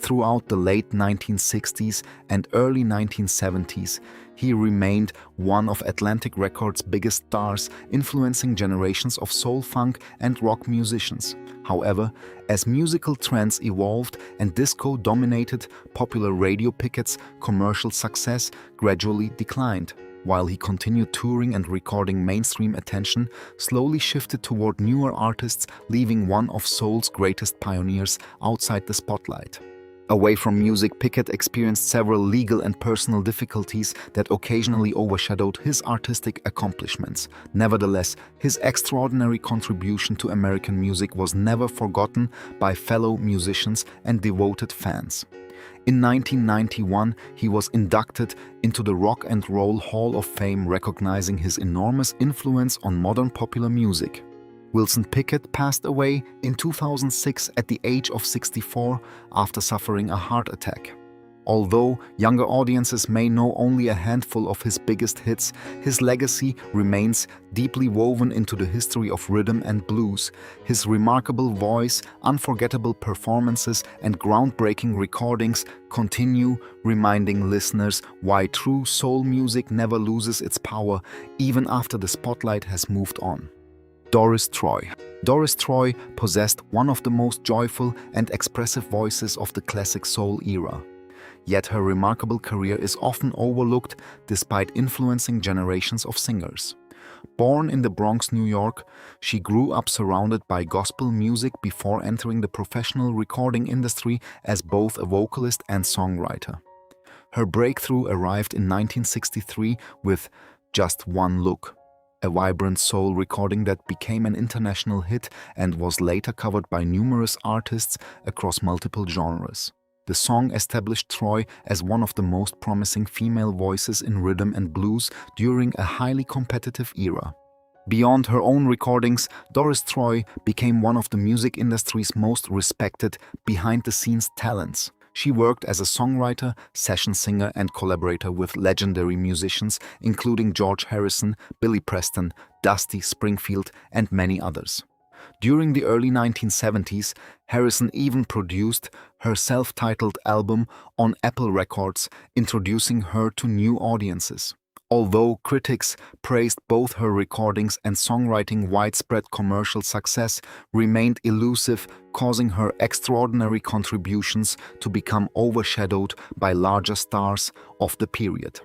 Throughout the late 1960s and early 1970s, he remained one of Atlantic Records' biggest stars, influencing generations of soul, funk, and rock musicians. However, as musical trends evolved and disco dominated popular radio, Pickett's commercial success gradually declined. While he continued touring and recording, mainstream attention slowly shifted toward newer artists, leaving one of soul's greatest pioneers outside the spotlight. Away from music, Pickett experienced several legal and personal difficulties that occasionally overshadowed his artistic accomplishments. Nevertheless, his extraordinary contribution to American music was never forgotten by fellow musicians and devoted fans. In 1991, he was inducted into the Rock and Roll Hall of Fame, recognizing his enormous influence on modern popular music. Wilson Pickett passed away in 2006 at the age of 64 after suffering a heart attack. Although younger audiences may know only a handful of his biggest hits, his legacy remains deeply woven into the history of rhythm and blues. His remarkable voice, unforgettable performances, and groundbreaking recordings continue reminding listeners why true soul music never loses its power, even after the spotlight has moved on. Doris Troy. Doris Troy possessed one of the most joyful and expressive voices of the classic soul era. Yet her remarkable career is often overlooked despite influencing generations of singers. Born in the Bronx, New York, she grew up surrounded by gospel music before entering the professional recording industry as both a vocalist and songwriter. Her breakthrough arrived in 1963 with Just One Look, a vibrant soul recording that became an international hit and was later covered by numerous artists across multiple genres. The song established Troy as one of the most promising female voices in rhythm and blues during a highly competitive era. Beyond her own recordings, Doris Troy became one of the music industry's most respected behind-the-scenes talents. She worked as a songwriter, session singer, and collaborator with legendary musicians including George Harrison, Billy Preston, Dusty Springfield, and many others. During the early 1970s, Harrison even produced her self-titled album on Apple Records, introducing her to new audiences. Although critics praised both her recordings and songwriting, widespread commercial success remained elusive, causing her extraordinary contributions to become overshadowed by larger stars of the period.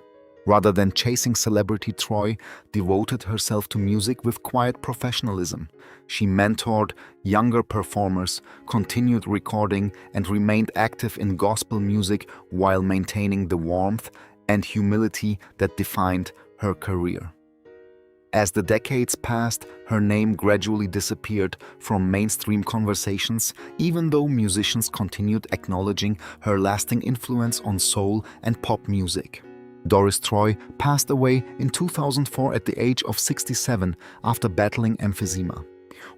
Rather than chasing celebrity, Troy devoted herself to music with quiet professionalism. She mentored younger performers, continued recording, and remained active in gospel music while maintaining the warmth and humility that defined her career. As the decades passed, her name gradually disappeared from mainstream conversations, even though musicians continued acknowledging her lasting influence on soul and pop music. Doris Troy passed away in 2004 at the age of 67 after battling emphysema.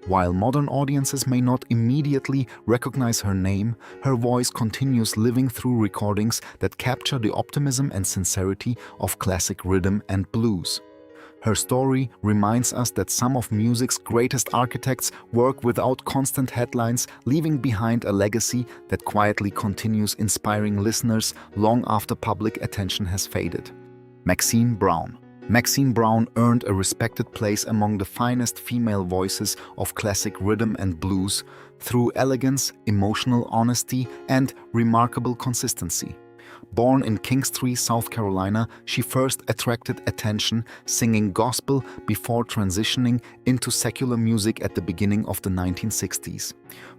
While modern audiences may not immediately recognize her name, her voice continues living through recordings that capture the optimism and sincerity of classic rhythm and blues. Her story reminds us that some of music's greatest architects work without constant headlines, leaving behind a legacy that quietly continues inspiring listeners long after public attention has faded. Maxine Brown. Maxine Brown earned a respected place among the finest female voices of classic rhythm and blues through elegance, emotional honesty, and remarkable consistency. Born in Kingstree, South Carolina, she first attracted attention singing gospel before transitioning into secular music at the beginning of the 1960s.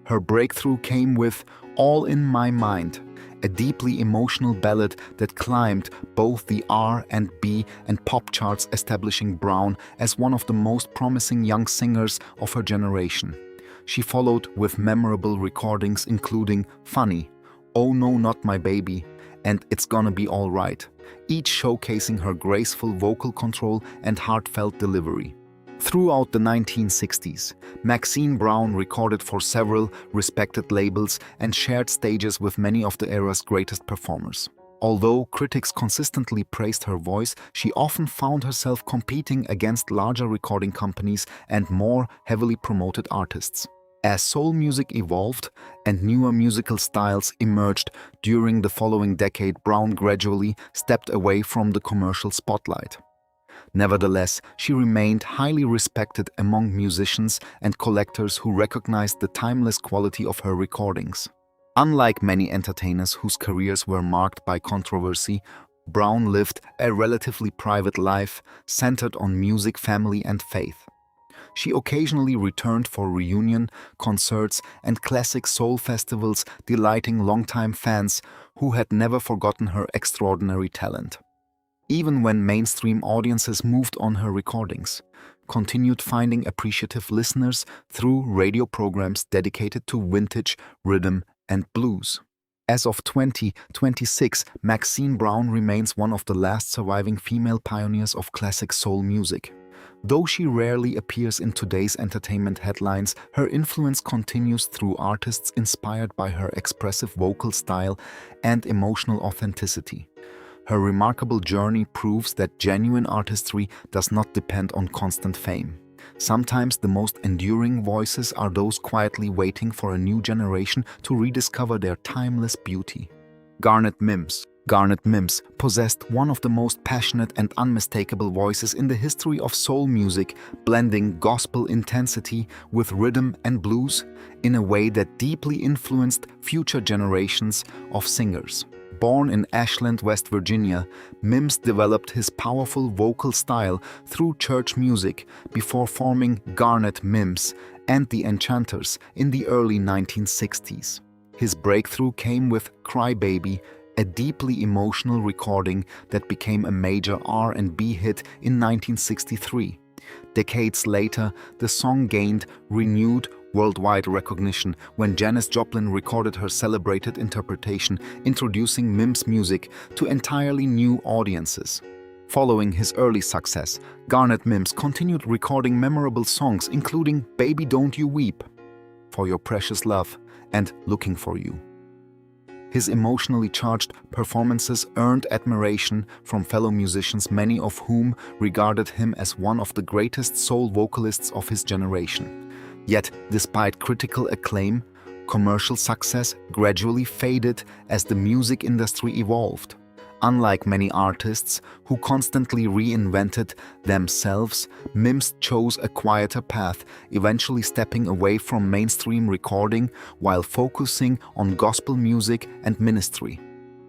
Her breakthrough came with All in My Mind, a deeply emotional ballad that climbed both the R&B and pop charts, establishing Brown as one of the most promising young singers of her generation. She followed with memorable recordings including Funny, Oh No Not My Baby, and It's Gonna Be Alright, each showcasing her graceful vocal control and heartfelt delivery. Throughout the 1960s, Maxine Brown recorded for several respected labels and shared stages with many of the era's greatest performers. Although critics consistently praised her voice, she often found herself competing against larger recording companies and more heavily promoted artists. As soul music evolved and newer musical styles emerged during the following decade, Brown gradually stepped away from the commercial spotlight. Nevertheless, she remained highly respected among musicians and collectors who recognized the timeless quality of her recordings. Unlike many entertainers whose careers were marked by controversy, Brown lived a relatively private life centered on music, family, and faith. She occasionally returned for reunion concerts and classic soul festivals, delighting longtime fans who had never forgotten her extraordinary talent. Even when mainstream audiences moved on, her recordings continued finding appreciative listeners through radio programs dedicated to vintage rhythm and blues. As of 2026, Maxine Brown remains one of the last surviving female pioneers of classic soul music. Though she rarely appears in today's entertainment headlines, her influence continues through artists inspired by her expressive vocal style and emotional authenticity. Her remarkable journey proves that genuine artistry does not depend on constant fame. Sometimes the most enduring voices are those quietly waiting for a new generation to rediscover their timeless beauty. Garnet Mimms. Garnet Mimms possessed one of the most passionate and unmistakable voices in the history of soul music, blending gospel intensity with rhythm and blues in a way that deeply influenced future generations of singers. Born in Ashland, West Virginia, Mimms developed his powerful vocal style through church music before forming Garnet Mimms and the Enchanters in the early 1960s. His breakthrough came with Cry Baby, a deeply emotional recording that became a major R&B hit in 1963. Decades later, the song gained renewed worldwide recognition when Janis Joplin recorded her celebrated interpretation, introducing Mimms' music to entirely new audiences. Following his early success, Garnet Mimms continued recording memorable songs including Baby Don't You Weep, For Your Precious Love, and Looking For You. His emotionally charged performances earned admiration from fellow musicians, many of whom regarded him as one of the greatest soul vocalists of his generation. Yet, despite critical acclaim, commercial success gradually faded as the music industry evolved. Unlike many artists who constantly reinvented themselves, Mimms chose a quieter path, eventually stepping away from mainstream recording while focusing on gospel music and ministry.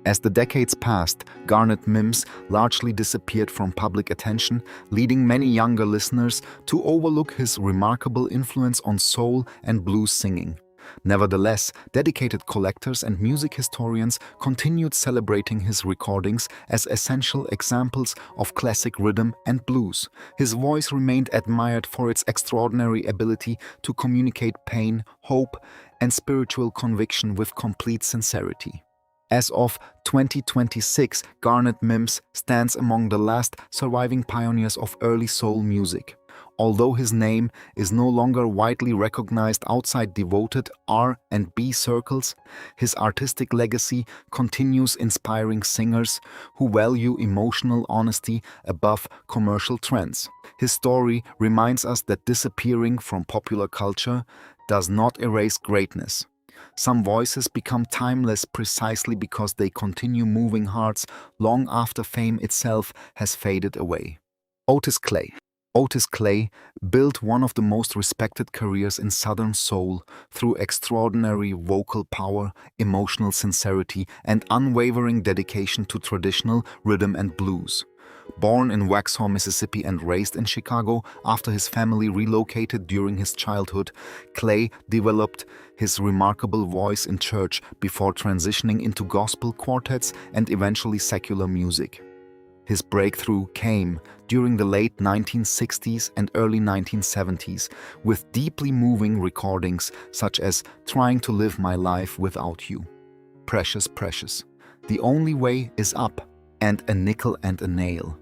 As the decades passed, Garnet Mimms largely disappeared from public attention, leading many younger listeners to overlook his remarkable influence on soul and blues singing. Nevertheless, dedicated collectors and music historians continued celebrating his recordings as essential examples of classic rhythm and blues. His voice remained admired for its extraordinary ability to communicate pain, hope, and spiritual conviction with complete sincerity. As of 2026, Garnet Mimms stands among the last surviving pioneers of early soul music. Although his name is no longer widely recognized outside devoted R&B circles, his artistic legacy continues inspiring singers who value emotional honesty above commercial trends. His story reminds us that disappearing from popular culture does not erase greatness. Some voices become timeless precisely because they continue moving hearts long after fame itself has faded away. Otis Clay. Otis Clay built one of the most respected careers in Southern soul through extraordinary vocal power, emotional sincerity, and unwavering dedication to traditional rhythm and blues. Born in Waxhaw, Mississippi and raised in Chicago after his family relocated during his childhood, Clay developed his remarkable voice in church before transitioning into gospel quartets and eventually secular music. His breakthrough came during the late 1960s and early 1970s with deeply moving recordings such as Trying to Live My Life Without You, Precious, Precious, The Only Way Is Up, and A Nickel and a Nail.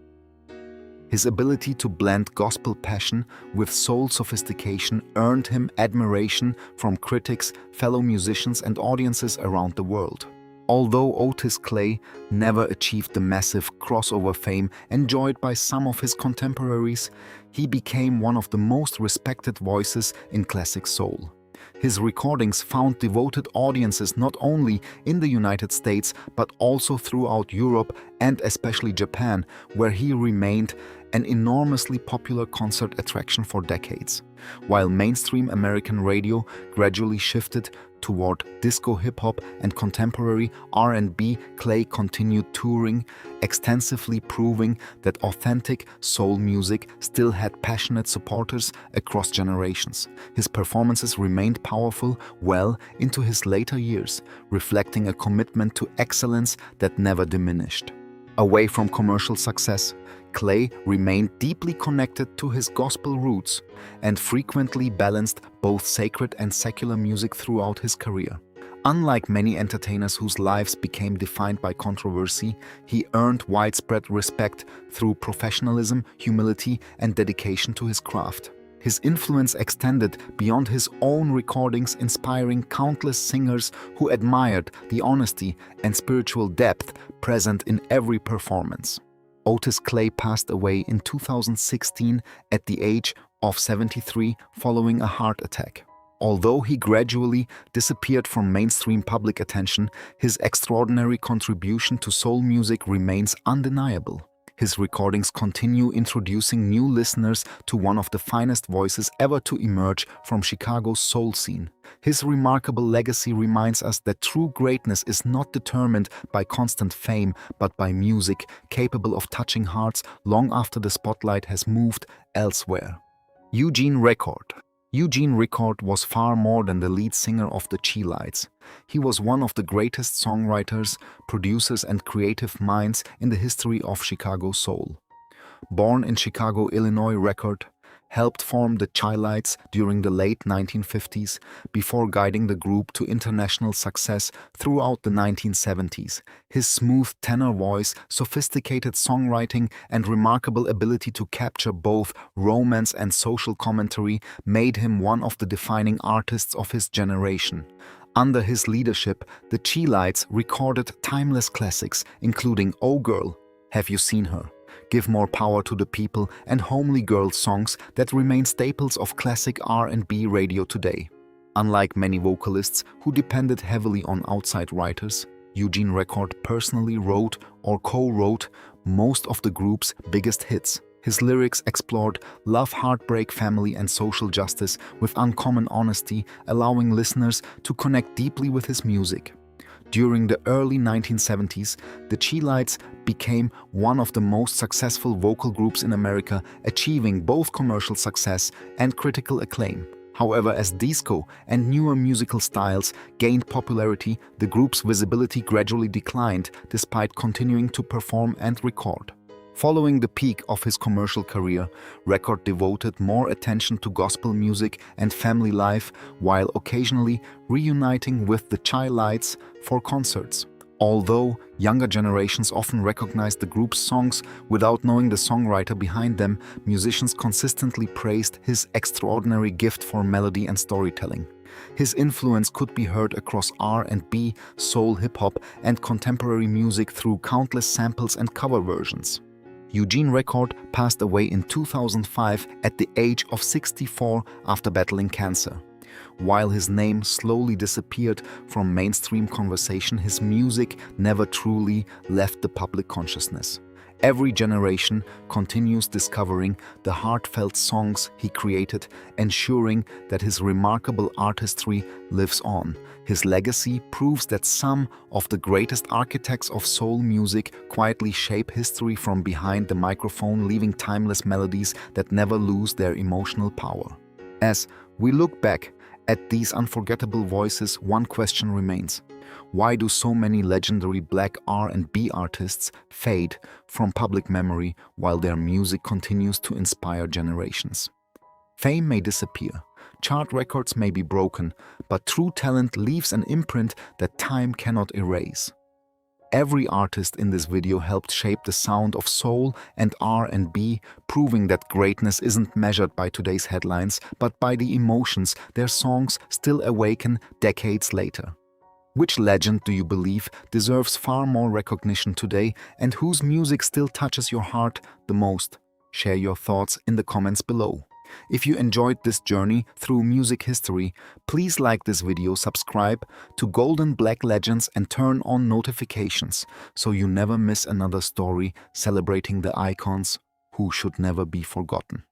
His ability to blend gospel passion with soul sophistication earned him admiration from critics, fellow musicians, and audiences around the world. Although Otis Clay never achieved the massive crossover fame enjoyed by some of his contemporaries, he became one of the most respected voices in classic soul. His recordings found devoted audiences not only in the United States but also throughout Europe and especially Japan, where he remained an enormously popular concert attraction for decades. While mainstream American radio gradually shifted toward disco hip-hop and contemporary R&B, Clay continued touring extensively, proving that authentic soul music still had passionate supporters across generations. His performances remained powerful well into his later years, reflecting a commitment to excellence that never diminished. Away from commercial success, Clay remained deeply connected to his gospel roots and frequently balanced both sacred and secular music throughout his career. Unlike many entertainers whose lives became defined by controversy, he earned widespread respect through professionalism, humility, and dedication to his craft. His influence extended beyond his own recordings, inspiring countless singers who admired the honesty and spiritual depth present in every performance. Otis Clay passed away in 2016 at the age of 73 following a heart attack. Although he gradually disappeared from mainstream public attention, his extraordinary contribution to soul music remains undeniable. His recordings continue introducing new listeners to one of the finest voices ever to emerge from Chicago's soul scene. His remarkable legacy reminds us that true greatness is not determined by constant fame, but by music capable of touching hearts long after the spotlight has moved elsewhere. Eugene Record. Eugene Record was far more than the lead singer of the Chi-Lites. He was one of the greatest songwriters, producers, and creative minds in the history of Chicago soul. Born in Chicago, Illinois, Record helped form the Chi-Lites during the late 1950s before guiding the group to international success throughout the 1970s. His smooth tenor voice, sophisticated songwriting, and remarkable ability to capture both romance and social commentary made him one of the defining artists of his generation. Under his leadership, the Chi-Lites recorded timeless classics, including Oh Girl, Have You Seen Her?, Give More Power to the People, and Homely Girl songs that remain staples of classic R&B radio today. Unlike many vocalists who depended heavily on outside writers, Eugene Record personally wrote or co-wrote most of the group's biggest hits. His lyrics explored love, heartbreak, family, and social justice with uncommon honesty, allowing listeners to connect deeply with his music. During the early 1970s, the Chi-Lites became one of the most successful vocal groups in America, achieving both commercial success and critical acclaim. However, as disco and newer musical styles gained popularity, the group's visibility gradually declined despite continuing to perform and record. Following the peak of his commercial career, Record devoted more attention to gospel music and family life while occasionally reuniting with the Chi-Lites for concerts. Although younger generations often recognize the group's songs without knowing the songwriter behind them, musicians consistently praised his extraordinary gift for melody and storytelling. His influence could be heard across R&B, soul, hip-hop, and contemporary music through countless samples and cover versions. Eugene Record passed away in 2005 at the age of 64 after battling cancer. While his name slowly disappeared from mainstream conversation, his music never truly left the public consciousness. Every generation continues discovering the heartfelt songs he created, ensuring that his remarkable artistry lives on. His legacy proves that some of the greatest architects of soul music quietly shape history from behind the microphone, leaving timeless melodies that never lose their emotional power. As we look back at these unforgettable voices, one question remains. Why do so many legendary Black R&B artists fade from public memory while their music continues to inspire generations? Fame may disappear, chart records may be broken, but true talent leaves an imprint that time cannot erase. Every artist in this video helped shape the sound of soul and R&B, proving that greatness isn't measured by today's headlines, but by the emotions their songs still awaken decades later. Which legend do you believe deserves far more recognition today, and whose music still touches your heart the most? Share your thoughts in the comments below. If you enjoyed this journey through music history, please like this video, subscribe to Golden Black Legends and turn on notifications so you never miss another story celebrating the icons who should never be forgotten.